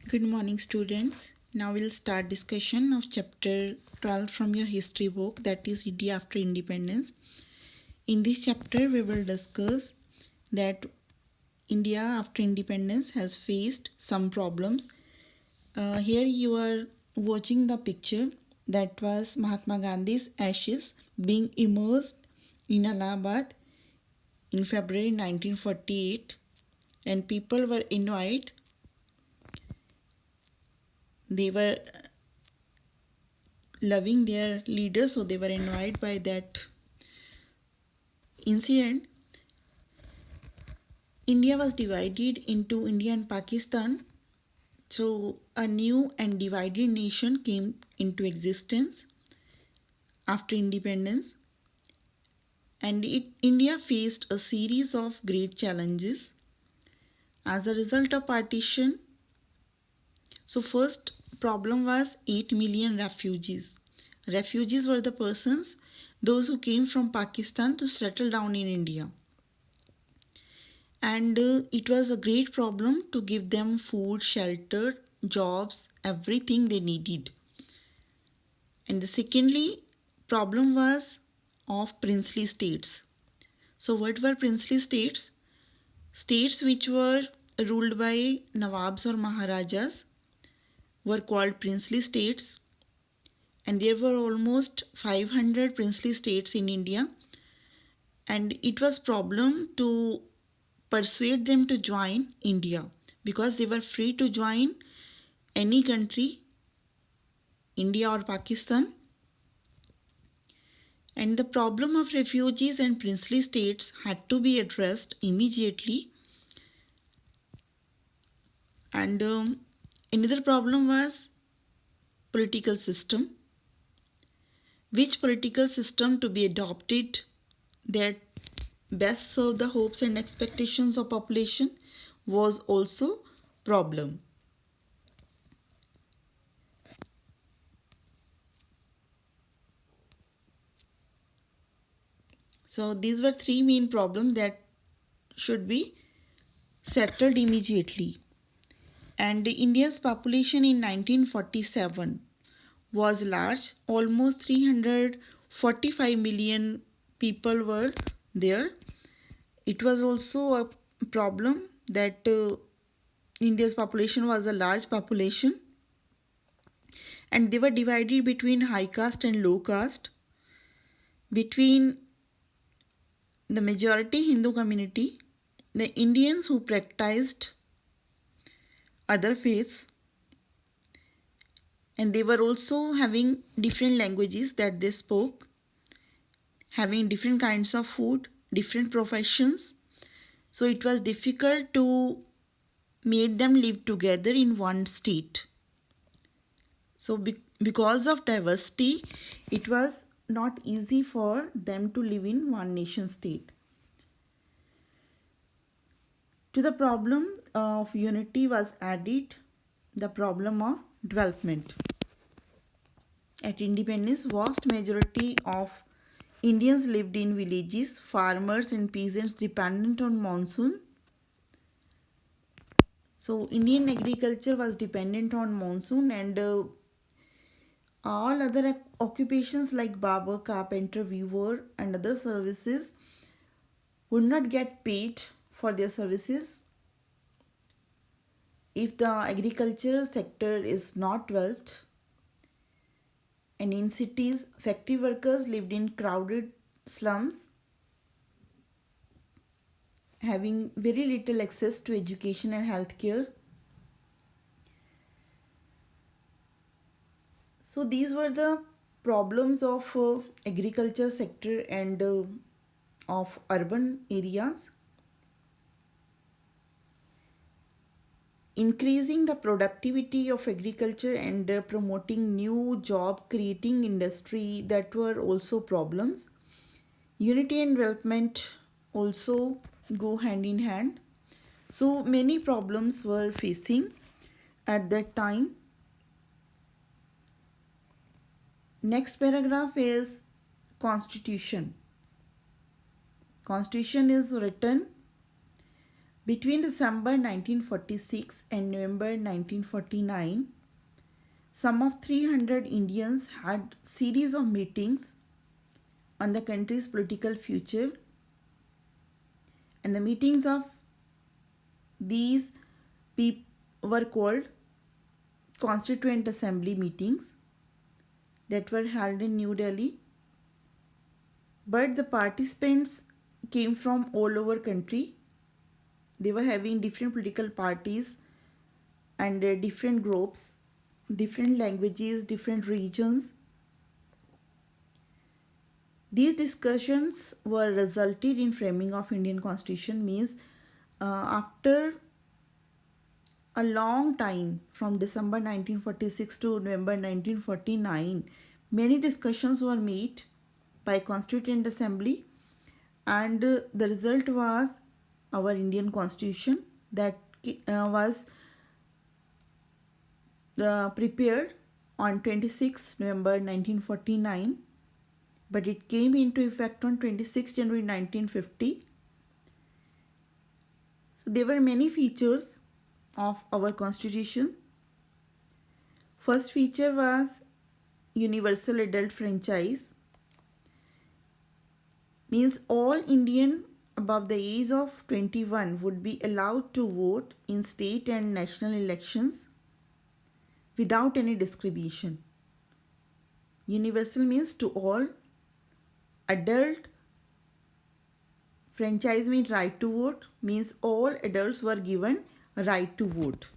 Good morning, students. Now we'll start discussion of chapter 12 from your history book, that is India after independence. In this chapter, we will discuss that India after independence has faced some problems. Here you are watching the picture that was Mahatma Gandhi's ashes being immersed in Allahabad in February 1948, and people were invited. They were loving their leader, so they were annoyed by that incident. India was divided into India and Pakistan, so a new and divided nation came into existence after independence, and India faced a series of great challenges as a result of partition. So first problem was 8 million refugees. Refugees were the persons, those who came from Pakistan to settle down in India. And it was a great problem to give them food, shelter, jobs, everything they needed. And the secondly problem was of princely states. So what were princely states? States which were ruled by Nawabs or Maharajas were called princely states, and there were almost 500 princely states in India, and it was problem to persuade them to join India because they were free to join any country, India or Pakistan. And the problem of refugees and princely states had to be addressed immediately. And another problem was political system. Which political system to be adopted that best serve the hopes and expectations of population was also problem. So these were three main problems that should be settled immediately. And India's population in 1947 was large, almost 345 million people were there. It was also a problem that India's population was a large population, and they were divided between high caste and low caste. Between the majority Hindu community, the Indians who practiced other faiths, and they were also having different languages that they spoke, having different kinds of food, different professions. So it was difficult to make them live together in one state. So because of diversity, it was not easy for them to live in one nation state. To the problem of unity was added the problem of development. At independence, vast majority of Indians lived in villages, farmers and peasants dependent on monsoon. So Indian agriculture was dependent on monsoon, and all other occupations like barber, carpenter, weaver and other services would not get paid for their services if the agriculture sector is not developed. And in cities, factory workers lived in crowded slums, having very little access to education and healthcare. So these were the problems of agriculture sector and of urban areas. Increasing the productivity of agriculture and promoting new job creating industry, that were also problems. Unity and development also go hand in hand. So many problems were facing at that time. Next paragraph is constitution. Constitution is written Between December 1946 and November 1949, some of 300 Indians had series of meetings on the country's political future, and the meetings of these were called Constituent Assembly meetings that were held in New Delhi. But the participants came from all over country. They were having different political parties and different groups, different languages, different regions. These discussions were resulted in framing of Indian Constitution. Means after a long time, from December 1946 to November 1949, many discussions were made by Constituent Assembly, and the result was our Indian Constitution that was prepared on 26 November 1949, but it came into effect on 26 January 1950. So there were many features of our constitution. First feature was universal adult franchise. Means all Indian above the age of 21 would be allowed to vote in state and national elections without any discrimination. Universal means to all. Adult franchise means right to vote, means all adults were given right to vote.